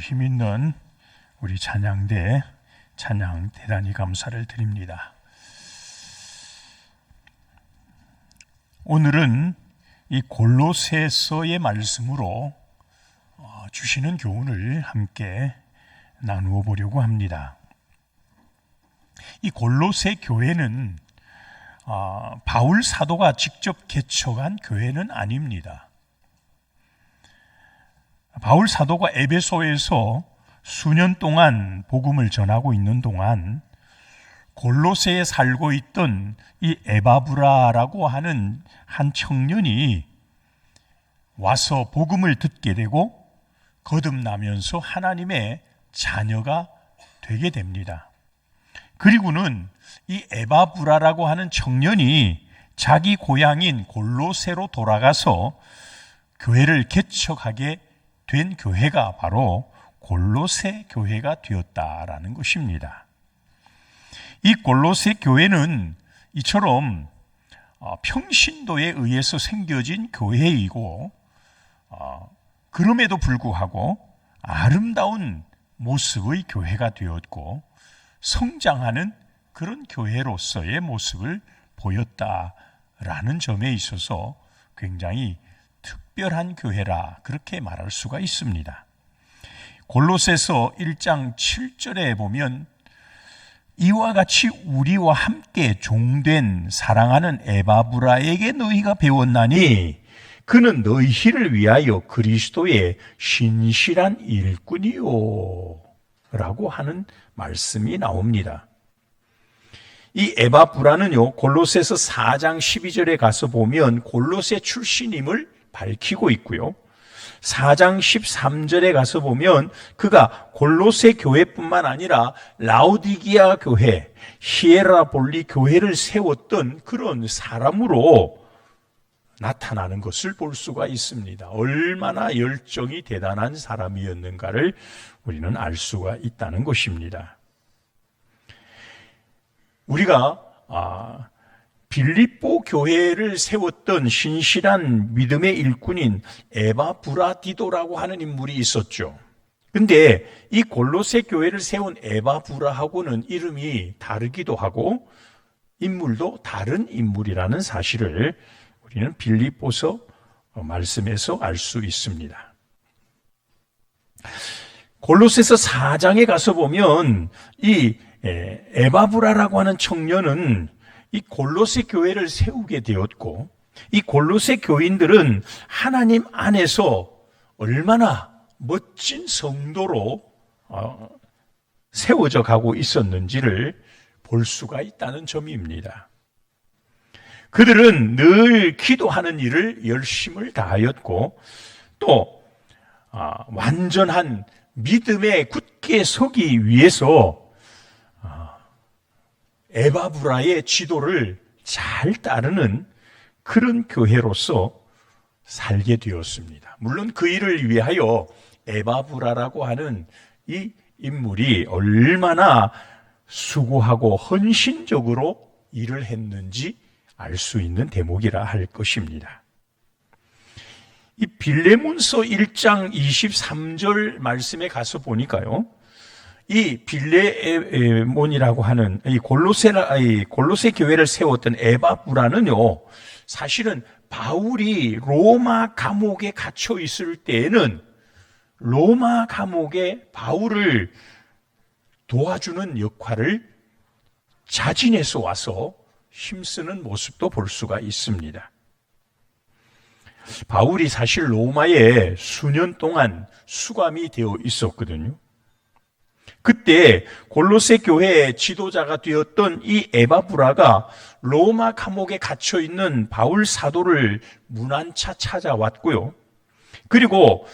힘있는 우리 찬양대 찬양 대단히 감사를 드립니다. 오늘은 이 골로새서의 말씀으로 주시는 교훈을 함께 나누어 보려고 합니다. 이 골로새 교회는 바울 사도가 직접 개척한 교회는 아닙니다. 바울 사도가 에베소에서 수년 동안 복음을 전하고 있는 동안 골로새에 살고 있던 이 에바브라라고 하는 한 청년이 와서 복음을 듣게 되고 거듭나면서 하나님의 자녀가 되게 됩니다. 그리고는 이 에바브라라고 하는 청년이 자기 고향인 골로새로 돌아가서 교회를 개척하게 된 교회가 바로 골로새 교회가 되었다라는 것입니다. 이 골로새 교회는 이처럼 평신도에 의해서 생겨진 교회이고 그럼에도 불구하고 아름다운 모습의 교회가 되었고 성장하는 그런 교회로서의 모습을 보였다라는 점에 있어서 굉장히 특별한 교회라 그렇게 말할 수가 있습니다. 골로새서 1장 7절에 보면 이와 같이 우리와 함께 종된 사랑하는 에바브라에게 너희가 배웠나니 그는 너희를 위하여 그리스도의 신실한 일꾼이요 라고 하는 말씀이 나옵니다. 이 에바브라는요 골로새서 4장 12절에 가서 보면 골로새 출신임을 밝히고 있고요. 4장 13절에 가서 보면 그가 골로새 교회뿐만 아니라 라오디기아 교회, 히에라볼리 교회를 세웠던 그런 사람으로 나타나는 것을 볼 수가 있습니다. 얼마나 열정이 대단한 사람이었는가를 우리는 알 수가 있다는 것입니다. 우리가 빌립보 교회를 세웠던 신실한 믿음의 일꾼인 에바브라디도라고 하는 인물이 있었죠. 근데 이 골로새 교회를 세운 에바브라하고는 이름이 다르기도 하고 인물도 다른 인물이라는 사실을 우리는 빌립보서 말씀에서 알 수 있습니다. 골로새서 4장에 가서 보면 이 에바브라라고 하는 청년은 이 골로새 교회를 세우게 되었고 이 골로새 교인들은 하나님 안에서 얼마나 멋진 성도로 세워져 가고 있었는지를 볼 수가 있다는 점입니다. 그들은 늘 기도하는 일을 열심을 다하였고 또 완전한 믿음에 굳게 서기 위해서 에바브라의 지도를 잘 따르는 그런 교회로서 살게 되었습니다. 물론 그 일을 위하여 에바브라라고 하는 이 인물이 얼마나 수고하고 헌신적으로 일을 했는지 알 수 있는 대목이라 할 것입니다. 이 빌레몬서 1장 23절 말씀에 가서 보니까요, 이 빌레몬이라고 하는 이 골로새 교회를 세웠던 에바브라는요, 사실은 바울이 로마 감옥에 갇혀 있을 때에는 로마 감옥에 바울을 도와주는 역할을 자진해서 와서 힘쓰는 모습도 볼 수가 있습니다. 바울이 사실 로마에 수년 동안 수감이 되어 있었거든요. 그때 골로새 교회의 지도자가 되었던 이 에바브라가 로마 감옥에 갇혀 있는 바울 사도를 문안차 찾아왔고요. 그리고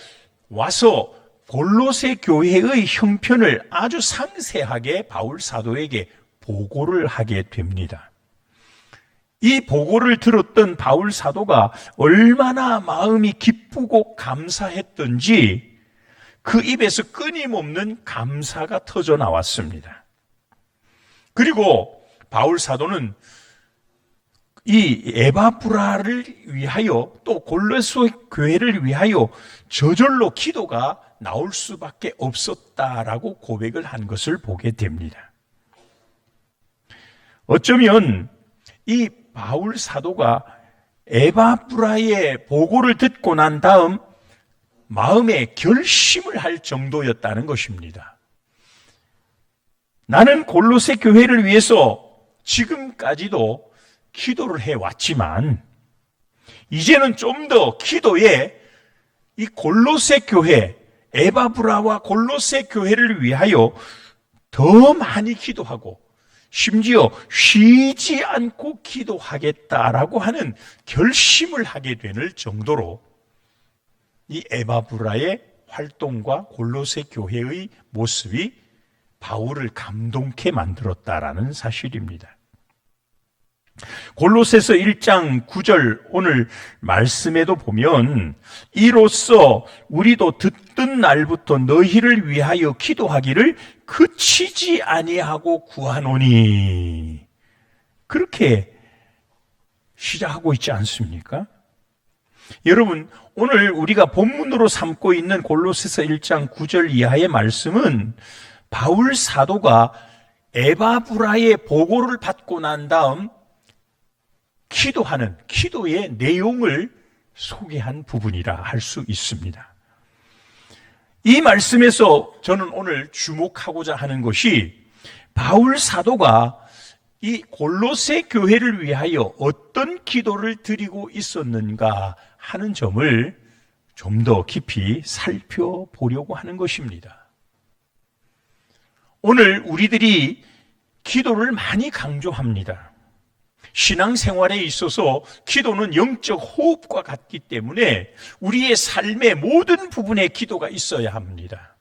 와서 골로새 교회의 형편을 아주 상세하게 바울 사도에게 보고를 하게 됩니다. 이 보고를 들었던 바울 사도가 얼마나 마음이 기쁘고 감사했던지 그 입에서 끊임없는 감사가 터져 나왔습니다. 그리고 바울 사도는 이 에바브라를 위하여 또 골로새 교회를 위하여 저절로 기도가 나올 수밖에 없었다라고 고백을 한 것을 보게 됩니다. 어쩌면 이 바울 사도가 에바브라의 보고를 듣고 난 다음 마음에 결심을 할 정도였다는 것입니다. 나는 골로새 교회를 위해서 지금까지도 기도를 해왔지만 이제는 좀 더 기도에 이 골로새 교회, 에바브라와 골로새 교회를 위하여 더 많이 기도하고 심지어 쉬지 않고 기도하겠다라고 하는 결심을 하게 되는 정도로 이 에바브라의 활동과 골로새 교회의 모습이 바울을 감동케 만들었다라는 사실입니다. 골로새서 1장 9절 오늘 말씀에도 보면 이로써 우리도 듣던 날부터 너희를 위하여 기도하기를 그치지 아니하고 구하노니 그렇게 시작하고 있지 않습니까? 여러분, 오늘 우리가 본문으로 삼고 있는 골로새서 1장 9절 이하의 말씀은 바울 사도가 에바브라의 보고를 받고 난 다음 기도하는 기도의 내용을 소개한 부분이라 할 수 있습니다. 이 말씀에서 저는 오늘 주목하고자 하는 것이 바울 사도가 이 골로새 교회를 위하여 어떤 기도를 드리고 있었는가 하는 점을 좀 더 깊이 살펴보려고 하는 것입니다. 오늘 우리들이 기도를 많이 강조합니다. 신앙생활에 있어서 기도는 영적 호흡과 같기 때문에 우리의 삶의 모든 부분에 기도가 있어야 합니다.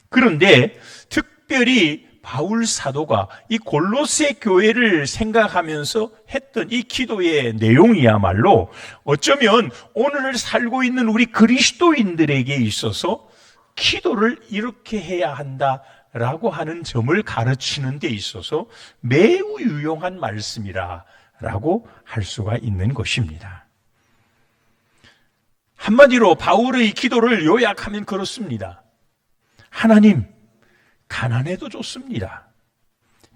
그런데 특별히 바울 사도가 이 골로새 교회를 생각하면서 했던 이 기도의 내용이야말로 어쩌면 오늘 살고 있는 우리 그리스도인들에게 있어서 기도를 이렇게 해야 한다라고 하는 점을 가르치는 데 있어서 매우 유용한 말씀이라고 할 수가 있는 것입니다. 한마디로 바울의 기도를 요약하면 그렇습니다. 하나님, 가난해도 좋습니다.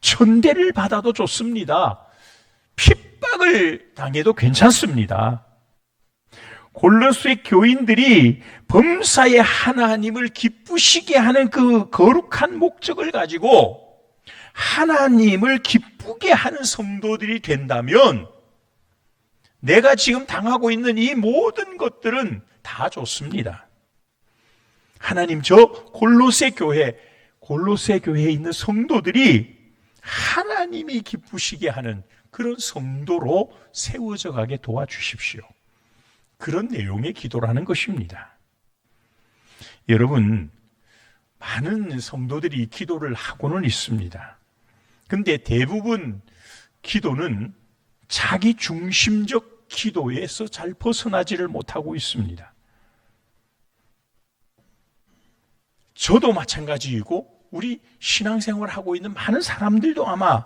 천대를 받아도 좋습니다. 핍박을 당해도 괜찮습니다. 골로새 교인들이 범사에 하나님을 기쁘시게 하는 그 거룩한 목적을 가지고 하나님을 기쁘게 하는 성도들이 된다면 내가 지금 당하고 있는 이 모든 것들은 다 좋습니다. 하나님, 저 골로새 교회에 있는 성도들이 하나님이 기쁘시게 하는 그런 성도로 세워져 가게 도와주십시오. 그런 내용의 기도라는 것입니다. 여러분, 많은 성도들이 기도를 하고는 있습니다. 근데 대부분 기도는 자기 중심적 기도에서 잘 벗어나지를 못하고 있습니다. 저도 마찬가지이고 우리 신앙생활을 하고 있는 많은 사람들도 아마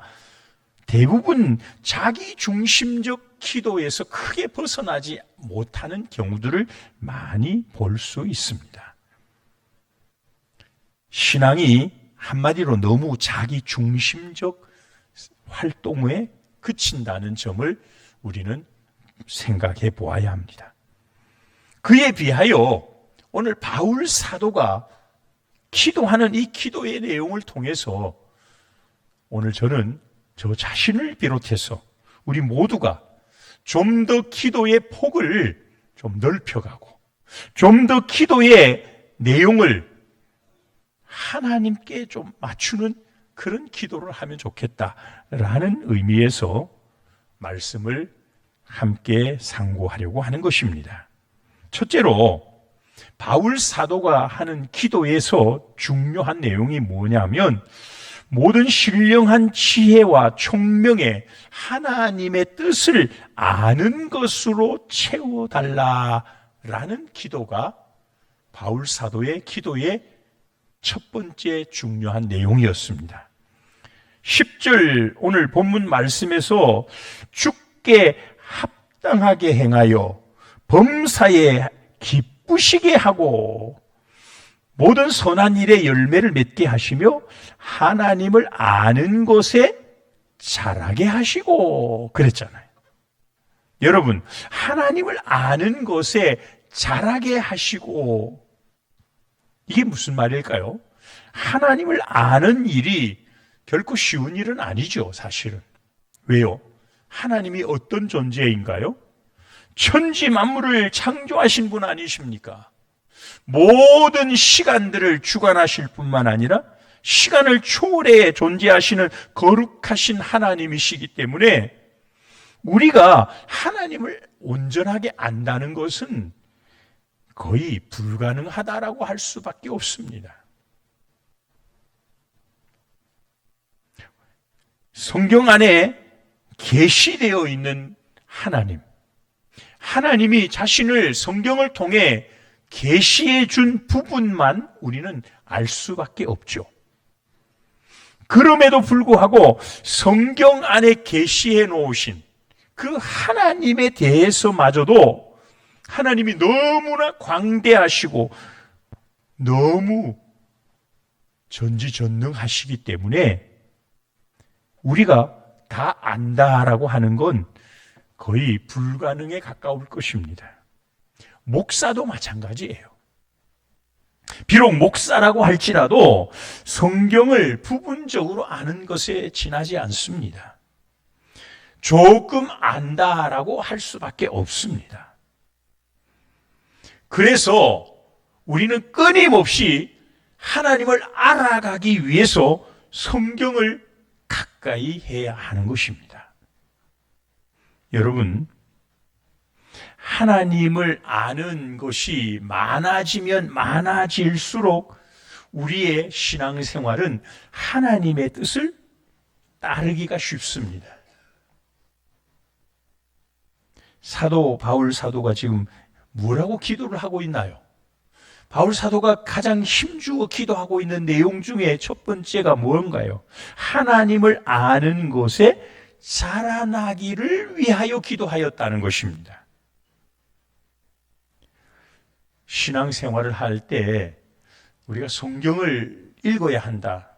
대부분 자기 중심적 기도에서 크게 벗어나지 못하는 경우들을 많이 볼 수 있습니다. 신앙이 한마디로 너무 자기 중심적 활동에 그친다는 점을 우리는 생각해 보아야 합니다. 그에 비하여 오늘 바울 사도가 기도하는 이 기도의 내용을 통해서 오늘 저는 저 자신을 비롯해서 우리 모두가 좀 더 기도의 폭을 좀 넓혀가고 좀 더 기도의 내용을 하나님께 좀 맞추는 그런 기도를 하면 좋겠다라는 의미에서 말씀을 함께 상고하려고 하는 것입니다. 첫째로 바울 사도가 하는 기도에서 중요한 내용이 뭐냐면 모든 신령한 지혜와 총명에 하나님의 뜻을 아는 것으로 채워달라라는 기도가 바울 사도의 기도의 첫 번째 중요한 내용이었습니다. 10절 오늘 본문 말씀에서 주께 합당하게 행하여 범사에 기쁘시게 하고 모든 선한 일의 열매를 맺게 하시며 하나님을 아는 것에 자라게 하시고 그랬잖아요. 여러분, 하나님을 아는 것에 자라게 하시고 이게 무슨 말일까요? 하나님을 아는 일이 결코 쉬운 일은 아니죠, 사실은. 왜요? 하나님이 어떤 존재인가요? 천지 만물을 창조하신 분 아니십니까? 모든 시간들을 주관하실 뿐만 아니라 시간을 초월해 존재하시는 거룩하신 하나님이시기 때문에 우리가 하나님을 온전하게 안다는 것은 거의 불가능하다라고 할 수밖에 없습니다. 성경 안에 계시되어 있는 하나님, 하나님이 자신을 성경을 통해 계시해 준 부분만 우리는 알 수밖에 없죠. 그럼에도 불구하고 성경 안에 계시해 놓으신 그 하나님에 대해서마저도 하나님이 너무나 광대하시고 너무 전지전능하시기 때문에 우리가 다 안다라고 하는 건 거의 불가능에 가까울 것입니다. 목사도 마찬가지예요. 비록 목사라고 할지라도 성경을 부분적으로 아는 것에 지나지 않습니다. 조금 안다라고 할 수밖에 없습니다. 그래서 우리는 끊임없이 하나님을 알아가기 위해서 성경을 가까이 해야 하는 것입니다. 여러분, 하나님을 아는 것이 많아지면 많아질수록 우리의 신앙생활은 하나님의 뜻을 따르기가 쉽습니다. 사도 바울 사도가 지금 뭐라고 기도를 하고 있나요? 바울 사도가 가장 힘주어 기도하고 있는 내용 중에 첫 번째가 뭔가요? 하나님을 아는 것에 자라나기를 위하여 기도하였다는 것입니다. 신앙생활을 할 때 우리가 성경을 읽어야 한다.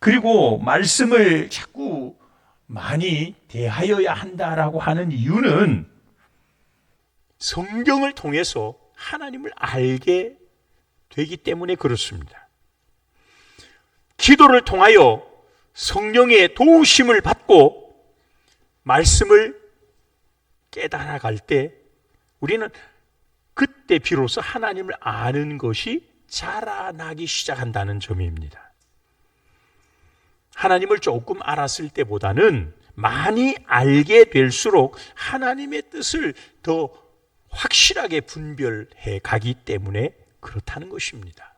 그리고 말씀을 자꾸 많이 대하여야 한다라고 하는 이유는 성경을 통해서 하나님을 알게 되기 때문에 그렇습니다. 기도를 통하여 성령의 도우심을 받고 말씀을 깨달아갈 때 우리는 그때 비로소 하나님을 아는 것이 자라나기 시작한다는 점입니다. 하나님을 조금 알았을 때보다는 많이 알게 될수록 하나님의 뜻을 더 확실하게 분별해 가기 때문에 그렇다는 것입니다.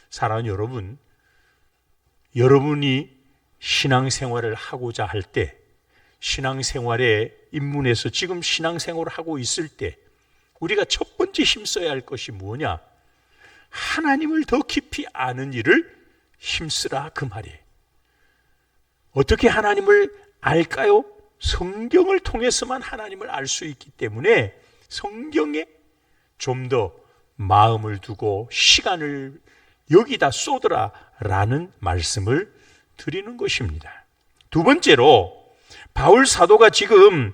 사랑하는 여러분, 여러분이 신앙생활을 하고자 할 때, 신앙생활에 입문해서 지금 신앙생활을 하고 있을 때 우리가 첫 번째 힘써야 할 것이 뭐냐? 하나님을 더 깊이 아는 일을 힘쓰라, 그 말이에요. 어떻게 하나님을 알까요? 성경을 통해서만 하나님을 알 수 있기 때문에 성경에 좀 더 마음을 두고 시간을 여기다 쏟으라라는 말씀을 드리는 것입니다. 두 번째로 바울 사도가 지금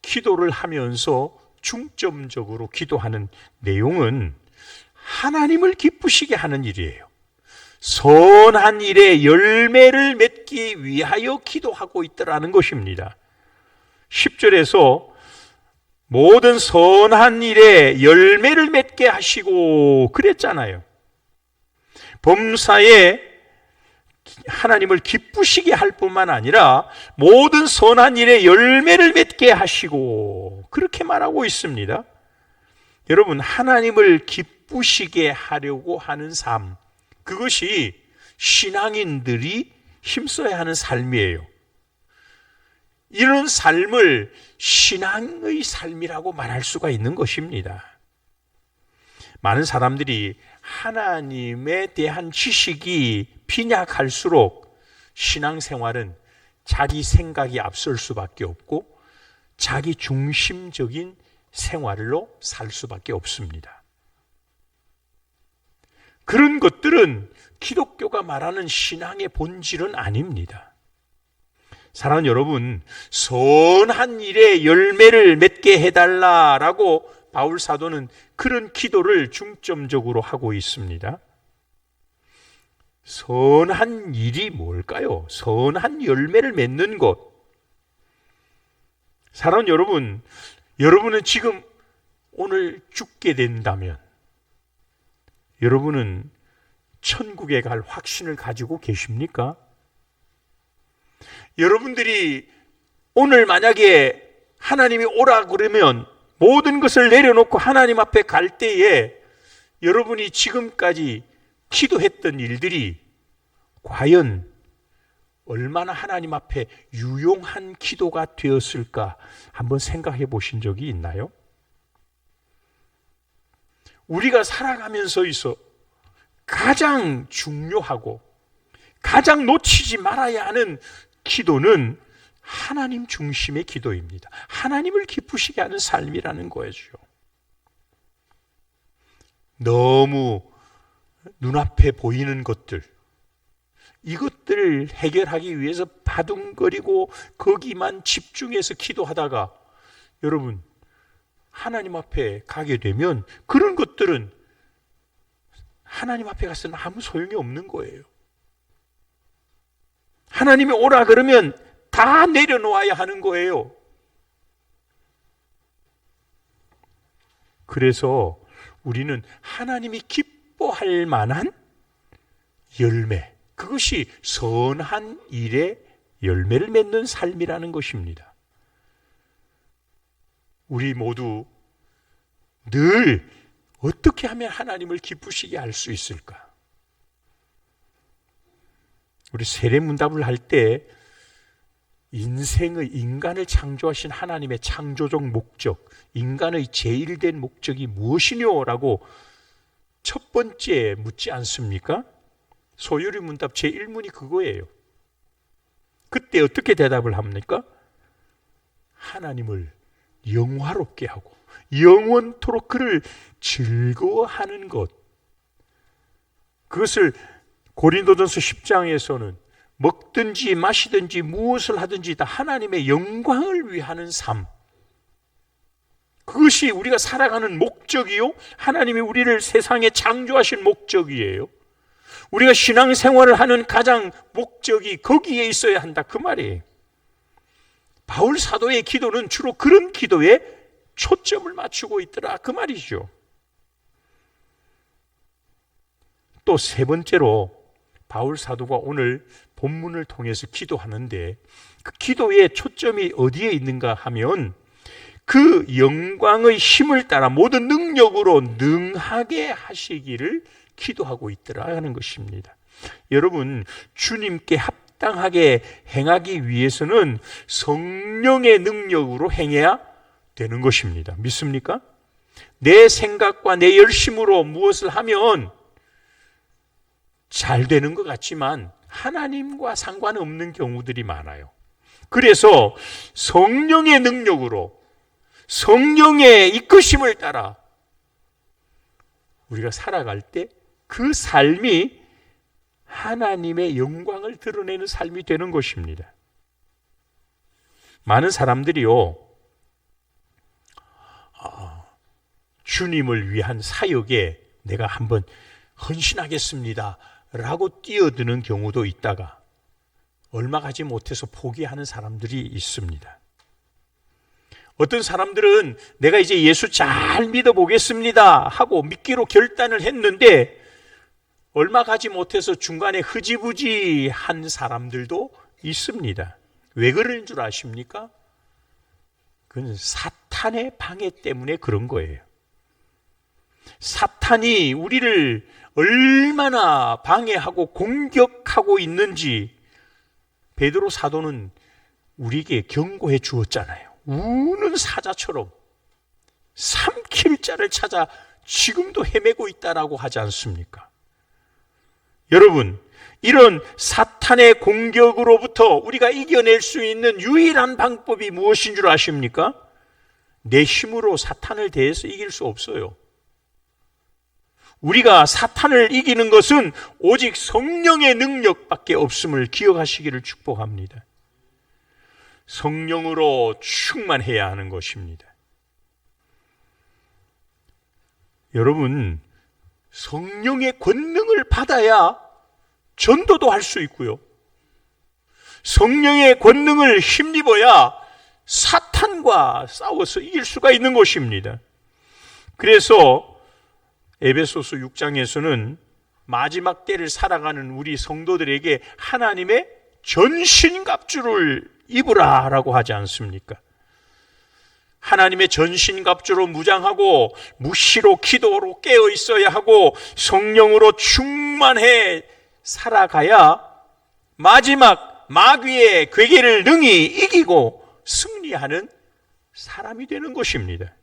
기도를 하면서 중점적으로 기도하는 내용은 하나님을 기쁘시게 하는 일이에요. 선한 일에 열매를 맺기 위하여 기도하고 있더라는 것입니다. 10절에서 모든 선한 일에 열매를 맺게 하시고 그랬잖아요. 범사에 하나님을 기쁘시게 할 뿐만 아니라 모든 선한 일에 열매를 맺게 하시고 그렇게 말하고 있습니다. 여러분, 하나님을 기쁘시게 하려고 하는 삶, 그것이 신앙인들이 힘써야 하는 삶이에요. 이런 삶을 신앙의 삶이라고 말할 수가 있는 것입니다. 많은 사람들이 하나님에 대한 지식이 빈약할수록 신앙생활은 자기 생각이 앞설 수밖에 없고 자기 중심적인 생활로 살 수밖에 없습니다. 그런 것들은 기독교가 말하는 신앙의 본질은 아닙니다. 사랑하는 여러분, 선한 일에 열매를 맺게 해달라라고 바울 사도는 그런 기도를 중점적으로 하고 있습니다. 선한 일이 뭘까요? 선한 열매를 맺는 것. 사랑하는 여러분, 여러분은 지금 오늘 죽게 된다면 여러분은 천국에 갈 확신을 가지고 계십니까? 여러분들이 오늘 만약에 하나님이 오라 그러면 모든 것을 내려놓고 하나님 앞에 갈 때에 여러분이 지금까지 기도했던 일들이 과연 얼마나 하나님 앞에 유용한 기도가 되었을까 한번 생각해 보신 적이 있나요? 우리가 살아가면서 있어 가장 중요하고 가장 놓치지 말아야 하는 기도는 하나님 중심의 기도입니다. 하나님을 기쁘시게 하는 삶이라는 거죠. 너무 눈앞에 보이는 것들, 이것들을 해결하기 위해서 바둥거리고 거기만 집중해서 기도하다가 여러분 하나님 앞에 가게 되면 그런 것들은 하나님 앞에 가서는 아무 소용이 없는 거예요. 하나님이 오라 그러면 다 내려놓아야 하는 거예요. 그래서 우리는 하나님이 기뻐할 만한 열매, 그것이 선한 일에 열매를 맺는 삶이라는 것입니다. 우리 모두 늘 어떻게 하면 하나님을 기쁘시게 할 수 있을까? 우리 세례문답을 할 때 인간을 창조하신 하나님의 창조적 목적, 인간의 제일된 목적이 무엇이뇨라고 첫 번째 묻지 않습니까? 소요리 문답 제1문이 그거예요. 그때 어떻게 대답을 합니까? 하나님을 영화롭게 하고 영원토록 그를 즐거워하는 것. 그것을 고린도전서 10장에서는 먹든지 마시든지 무엇을 하든지 다 하나님의 영광을 위하는 삶. 그것이 우리가 살아가는 목적이요, 하나님이 우리를 세상에 창조하신 목적이에요. 우리가 신앙생활을 하는 가장 목적이 거기에 있어야 한다, 그 말이에요. 바울 사도의 기도는 주로 그런 기도에 초점을 맞추고 있더라, 그 말이죠. 또 세 번째로 바울 사도가 오늘 본문을 통해서 기도하는데 그 기도의 초점이 어디에 있는가 하면 그 영광의 힘을 따라 모든 능력으로 능하게 하시기를 기도하고 있더라 하는 것입니다. 여러분, 주님께 합당하게 행하기 위해서는 성령의 능력으로 행해야 되는 것입니다. 믿습니까? 내 생각과 내 열심으로 무엇을 하면 잘 되는 것 같지만 하나님과 상관없는 경우들이 많아요. 그래서 성령의 능력으로, 성령의 이끄심을 따라 우리가 살아갈 때 그 삶이 하나님의 영광을 드러내는 삶이 되는 것입니다. 많은 사람들이요, 주님을 위한 사역에 내가 한번 헌신하겠습니다 라고 뛰어드는 경우도 있다가 얼마 가지 못해서 포기하는 사람들이 있습니다. 어떤 사람들은 내가 이제 예수 잘 믿어보겠습니다 하고 믿기로 결단을 했는데 얼마 가지 못해서 중간에 흐지부지 한 사람들도 있습니다. 왜 그런 줄 아십니까? 그건 사탄의 방해 때문에 그런 거예요. 사탄이 우리를 얼마나 방해하고 공격하고 있는지 베드로 사도는 우리에게 경고해 주었잖아요. 우는 사자처럼 삼킬 자를 찾아 지금도 헤매고 있다라고 하지 않습니까? 여러분, 이런 사탄의 공격으로부터 우리가 이겨낼 수 있는 유일한 방법이 무엇인 줄 아십니까? 내 힘으로 사탄을 대해서 이길 수 없어요. 우리가 사탄을 이기는 것은 오직 성령의 능력밖에 없음을 기억하시기를 축복합니다. 성령으로 충만해야 하는 것입니다. 여러분, 성령의 권능을 받아야 전도도 할 수 있고요. 성령의 권능을 힘입어야 사탄과 싸워서 이길 수가 있는 것입니다. 그래서 에베소서 6장에서는 마지막 때를 살아가는 우리 성도들에게 하나님의 전신갑주를 입으라라고 하지 않습니까? 하나님의 전신갑주로 무장하고 무시로 기도로 깨어 있어야 하고 성령으로 충만해 살아가야 마지막 마귀의 괴계를 능히 이기고 승리하는 사람이 되는 것입니다.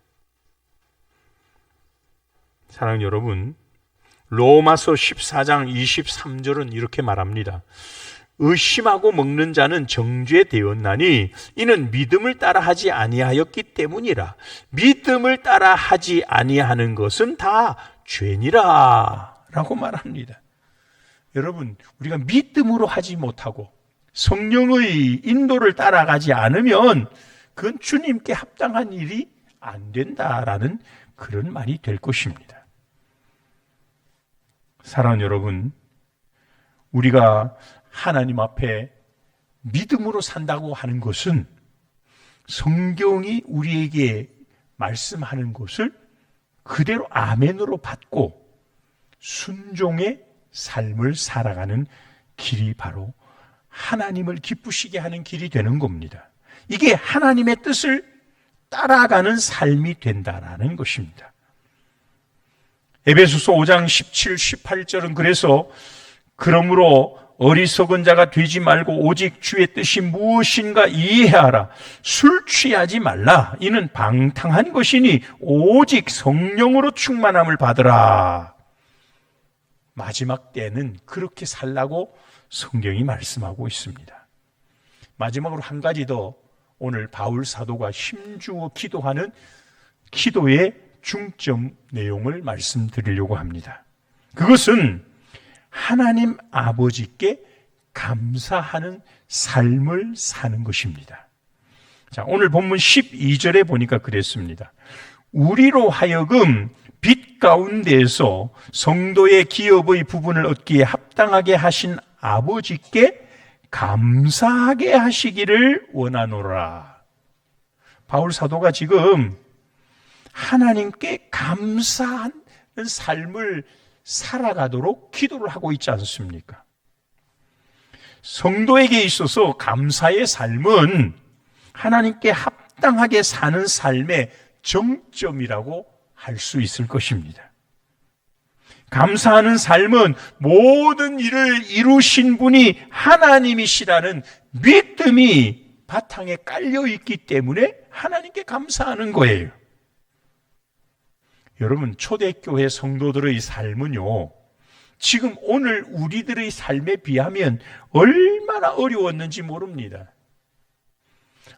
사랑하는 여러분, 로마서 14장 23절은 이렇게 말합니다. 의심하고 먹는 자는 정죄 되었나니 이는 믿음을 따라 하지 아니하였기 때문이라. 믿음을 따라 하지 아니하는 것은 다 죄니라 라고 말합니다. 여러분, 우리가 믿음으로 하지 못하고 성령의 인도를 따라가지 않으면 그건 주님께 합당한 일이 안 된다라는 그런 말이 될 것입니다. 사랑하는 여러분, 우리가 하나님 앞에 믿음으로 산다고 하는 것은 성경이 우리에게 말씀하는 것을 그대로 아멘으로 받고 순종의 삶을 살아가는 길이 바로 하나님을 기쁘시게 하는 길이 되는 겁니다. 이게 하나님의 뜻을 따라가는 삶이 된다라는 것입니다. 에베소서 5장 17, 18절은 그래서 그러므로 어리석은 자가 되지 말고 오직 주의 뜻이 무엇인가 이해하라. 술 취하지 말라. 이는 방탕한 것이니 오직 성령으로 충만함을 받으라. 마지막 때는 그렇게 살라고 성경이 말씀하고 있습니다. 마지막으로 한 가지 더 오늘 바울 사도가 힘주어 기도하는 기도의 중점 내용을 말씀드리려고 합니다. 그것은 하나님 아버지께 감사하는 삶을 사는 것입니다. 자, 오늘 본문 12절에 보니까 그랬습니다. 우리로 하여금 빛 가운데에서 성도의 기업의 부분을 얻기에 합당하게 하신 아버지께 감사하게 하시기를 원하노라. 바울 사도가 지금 하나님께 감사하는 삶을 살아가도록 기도를 하고 있지 않습니까? 성도에게 있어서 감사의 삶은 하나님께 합당하게 사는 삶의 정점이라고 할 수 있을 것입니다. 감사하는 삶은 모든 일을 이루신 분이 하나님이시라는 믿음이 바탕에 깔려 있기 때문에 하나님께 감사하는 거예요. 여러분, 초대교회 성도들의 삶은요, 지금 오늘 우리들의 삶에 비하면 얼마나 어려웠는지 모릅니다.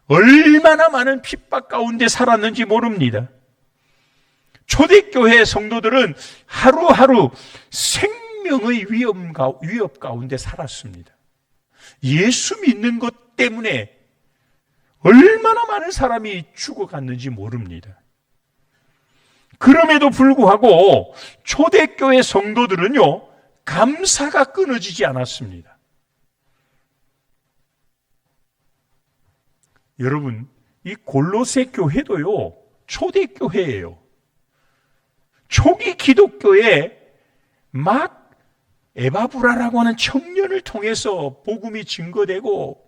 얼마나 많은 핍박 가운데 살았는지 모릅니다. 초대교회 성도들은 하루하루 생명의 위협 가운데 살았습니다. 예수 믿는 것 때문에 얼마나 많은 사람이 죽어갔는지 모릅니다. 그럼에도 불구하고 초대교회 성도들은요, 감사가 끊어지지 않았습니다. 여러분, 이 골로새 교회도요, 초대교회예요. 초기 기독교에 막 에바브라라고 하는 청년을 통해서 복음이 증거되고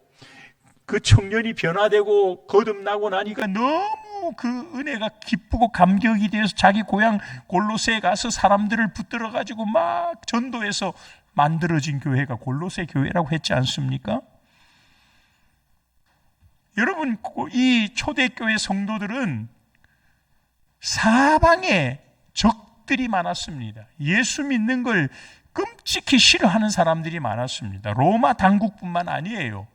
그 청년이 변화되고 거듭나고 나니까 너무 그 은혜가 기쁘고 감격이 되어서 자기 고향 골로새에 가서 사람들을 붙들어 가지고 막 전도해서 만들어진 교회가 골로새 교회라고 했지 않습니까? 여러분, 이 초대교회 성도들은 사방에 적들이 많았습니다. 예수 믿는 걸 끔찍히 싫어하는 사람들이 많았습니다. 로마 당국뿐만 아니에요.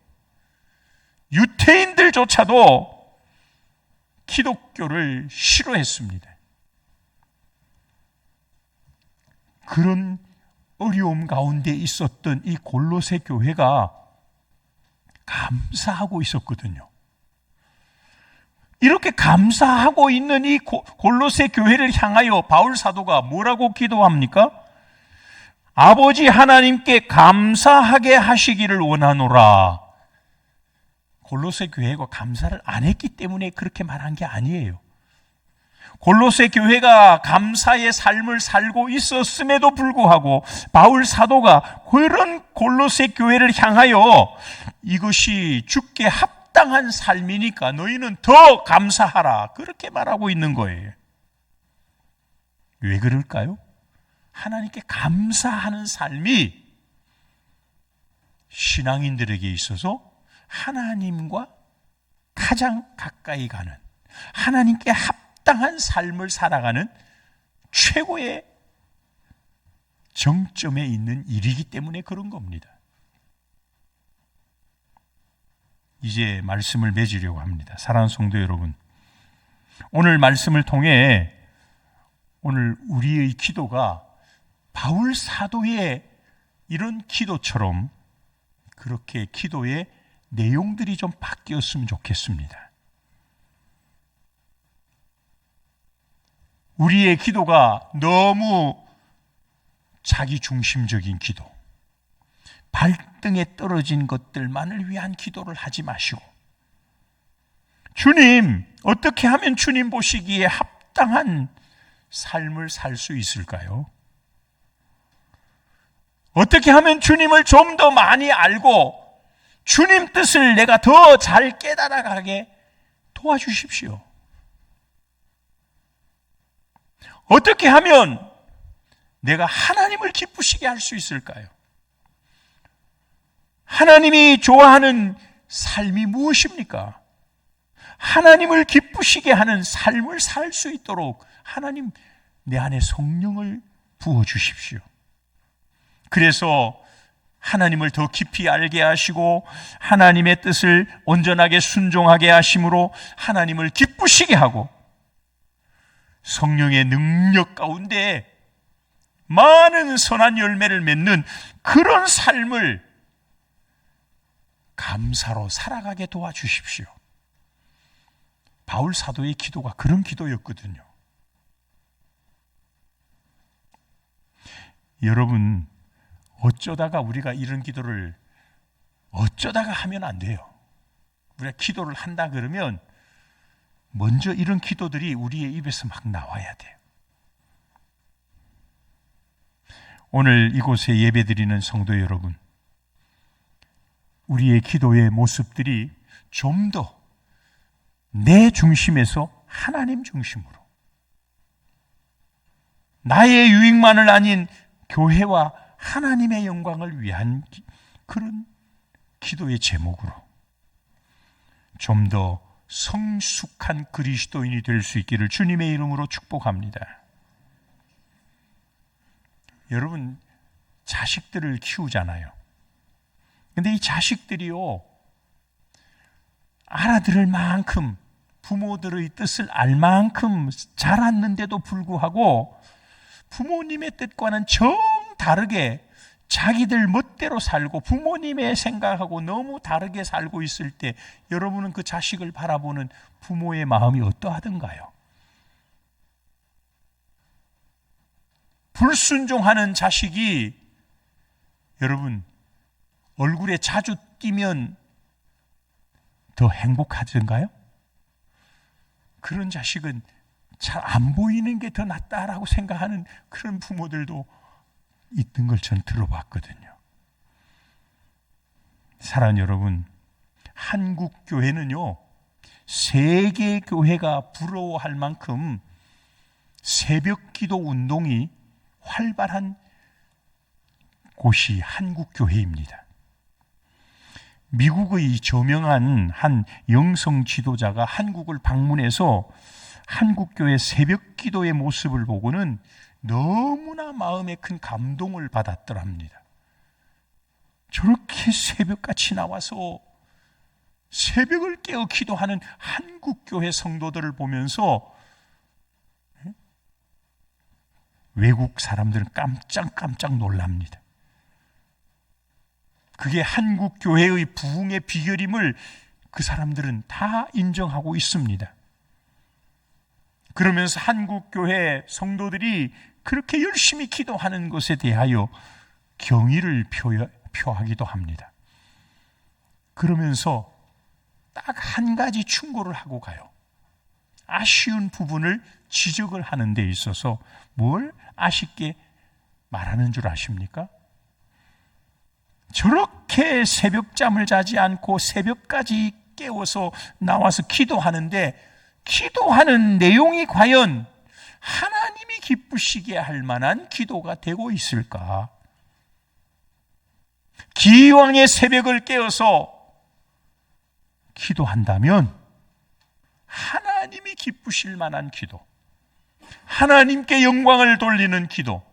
유태인들조차도 기독교를 싫어했습니다. 그런 어려움 가운데 있었던 이 골로새 교회가 감사하고 있었거든요. 이렇게 감사하고 있는 이 골로새 교회를 향하여 바울 사도가 뭐라고 기도합니까? 아버지 하나님께 감사하게 하시기를 원하노라. 골로새 교회가 감사를 안 했기 때문에 그렇게 말한 게 아니에요. 골로새 교회가 감사의 삶을 살고 있었음에도 불구하고 바울 사도가 그런 골로새 교회를 향하여 이것이 주께 합당한 삶이니까 너희는 더 감사하라, 그렇게 말하고 있는 거예요. 왜 그럴까요? 하나님께 감사하는 삶이 신앙인들에게 있어서 하나님과 가장 가까이 가는, 하나님께 합당한 삶을 살아가는 최고의 정점에 있는 일이기 때문에 그런 겁니다. 이제 말씀을 맺으려고 합니다. 사랑하는 성도 여러분, 오늘 말씀을 통해 오늘 우리의 기도가 바울 사도의 이런 기도처럼 그렇게 기도의 내용들이 좀 바뀌었으면 좋겠습니다. 우리의 기도가 너무 자기 중심적인 기도, 발등에 떨어진 것들만을 위한 기도를 하지 마시고, 주님, 어떻게 하면 주님 보시기에 합당한 삶을 살 수 있을까요? 어떻게 하면 주님을 좀 더 많이 알고 주님 뜻을 내가 더 잘 깨달아가게 도와주십시오. 어떻게 하면 내가 하나님을 기쁘시게 할 수 있을까요? 하나님이 좋아하는 삶이 무엇입니까? 하나님을 기쁘시게 하는 삶을 살 수 있도록 하나님, 내 안에 성령을 부어주십시오. 그래서 하나님을 더 깊이 알게 하시고 하나님의 뜻을 온전하게 순종하게 하심으로 하나님을 기쁘시게 하고 성령의 능력 가운데 많은 선한 열매를 맺는 그런 삶을 감사로 살아가게 도와주십시오. 바울 사도의 기도가 그런 기도였거든요. 여러분, 어쩌다가 우리가 이런 기도를 어쩌다가 하면 안 돼요. 우리가 기도를 한다 그러면 먼저 이런 기도들이 우리의 입에서 막 나와야 돼요. 오늘 이곳에 예배드리는 성도 여러분, 우리의 기도의 모습들이 좀 더 내 중심에서 하나님 중심으로, 나의 유익만을 아닌 교회와 하나님의 영광을 위한 그런 기도의 제목으로 좀 더 성숙한 그리스도인이 될 수 있기를 주님의 이름으로 축복합니다. 여러분, 자식들을 키우잖아요. 근데 이 자식들이요, 알아들을 만큼, 부모들의 뜻을 알 만큼 자랐는데도 불구하고 부모님의 뜻과는 정 다르게 자기들 멋대로 살고 부모님의 생각하고 너무 다르게 살고 있을 때 여러분은 그 자식을 바라보는 부모의 마음이 어떠하던가요? 불순종하는 자식이 여러분 얼굴에 자주 띄면 더 행복하던가요? 그런 자식은 잘 안 보이는 게 더 낫다라고 생각하는 그런 부모들도 있던 걸 전 들어봤거든요. 사랑하는 여러분, 한국 교회는요, 세계 교회가 부러워할 만큼 새벽 기도 운동이 활발한 곳이 한국 교회입니다. 미국의 저명한 한 영성 지도자가 한국을 방문해서 한국교회 새벽 기도의 모습을 보고는 너무나 마음에 큰 감동을 받았더랍니다. 저렇게 새벽같이 나와서 새벽을 깨어 기도하는 한국교회 성도들을 보면서 외국 사람들은 깜짝깜짝 놀랍니다. 그게 한국 교회의 부흥의 비결임을 그 사람들은 다 인정하고 있습니다. 그러면서 한국 교회 성도들이 그렇게 열심히 기도하는 것에 대하여 경의를 표하기도 합니다. 그러면서 딱 한 가지 충고를 하고 가요. 아쉬운 부분을 지적을 하는 데 있어서 뭘 아쉽게 말하는 줄 아십니까? 저렇게 새벽잠을 자지 않고 새벽까지 깨워서 나와서 기도하는데 기도하는 내용이 과연 하나님이 기쁘시게 할 만한 기도가 되고 있을까? 기왕의 새벽을 깨어서 기도한다면 하나님이 기쁘실 만한 기도, 하나님께 영광을 돌리는 기도,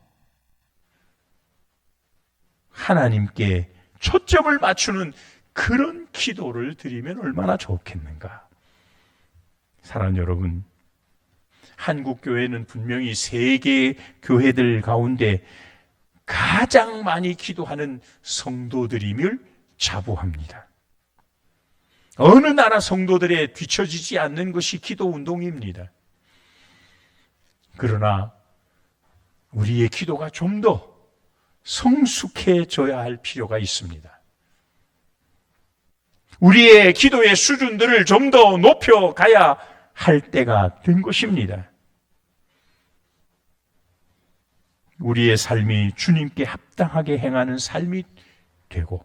하나님께 초점을 맞추는 그런 기도를 드리면 얼마나 좋겠는가. 사랑하는 여러분, 한국 교회는 분명히 세계 교회들 가운데 가장 많이 기도하는 성도들임을 자부합니다. 어느 나라 성도들에 뒤처지지 않는 것이 기도 운동입니다. 그러나 우리의 기도가 좀 더 성숙해져야 할 필요가 있습니다. 우리의 기도의 수준들을 좀 더 높여가야 할 때가 된 것입니다. 우리의 삶이 주님께 합당하게 행하는 삶이 되고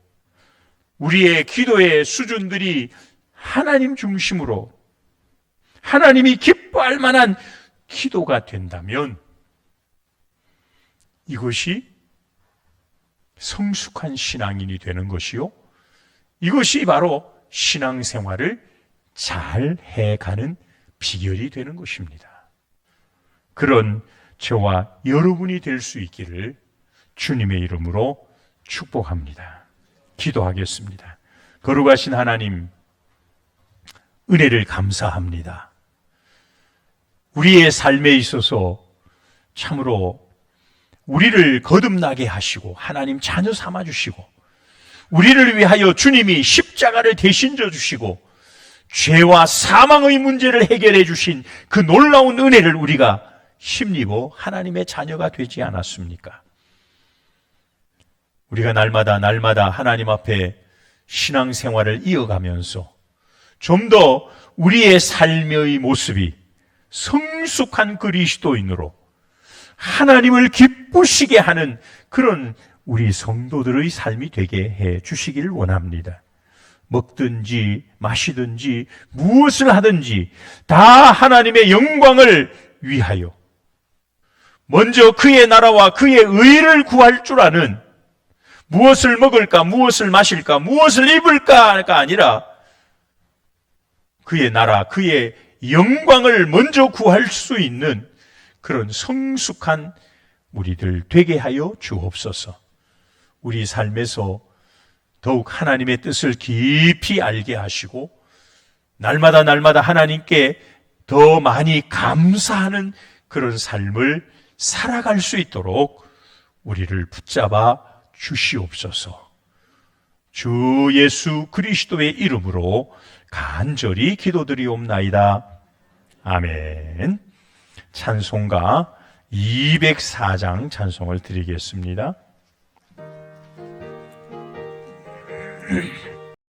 우리의 기도의 수준들이 하나님 중심으로 하나님이 기뻐할 만한 기도가 된다면 이것이 성숙한 신앙인이 되는 것이요, 이것이 바로 신앙생활을 잘 해가는 비결이 되는 것입니다. 그런 저와 여러분이 될 수 있기를 주님의 이름으로 축복합니다. 기도하겠습니다. 거룩하신 하나님, 은혜를 감사합니다. 우리의 삶에 있어서 참으로 우리를 거듭나게 하시고 하나님 자녀 삼아주시고 우리를 위하여 주님이 십자가를 대신 져주시고 죄와 사망의 문제를 해결해 주신 그 놀라운 은혜를 우리가 힘입어 하나님의 자녀가 되지 않았습니까? 우리가 날마다 하나님 앞에 신앙생활을 이어가면서 좀 더 우리의 삶의 모습이 성숙한 그리스도인으로 하나님을 기쁘시게 하는 그런 우리 성도들의 삶이 되게 해 주시기를 원합니다. 먹든지 마시든지 무엇을 하든지 다 하나님의 영광을 위하여 먼저 그의 나라와 그의 의를 구할 줄 아는, 무엇을 먹을까, 무엇을 마실까, 무엇을 입을까가 아니라 그의 나라, 그의 영광을 먼저 구할 수 있는 그런 성숙한 우리들 되게 하여 주옵소서. 우리 삶에서 더욱 하나님의 뜻을 깊이 알게 하시고 날마다 하나님께 더 많이 감사하는 그런 삶을 살아갈 수 있도록 우리를 붙잡아 주시옵소서. 주 예수 그리스도의 이름으로 간절히 기도드리옵나이다. 아멘. 찬송가 204장 찬송을 드리겠습니다.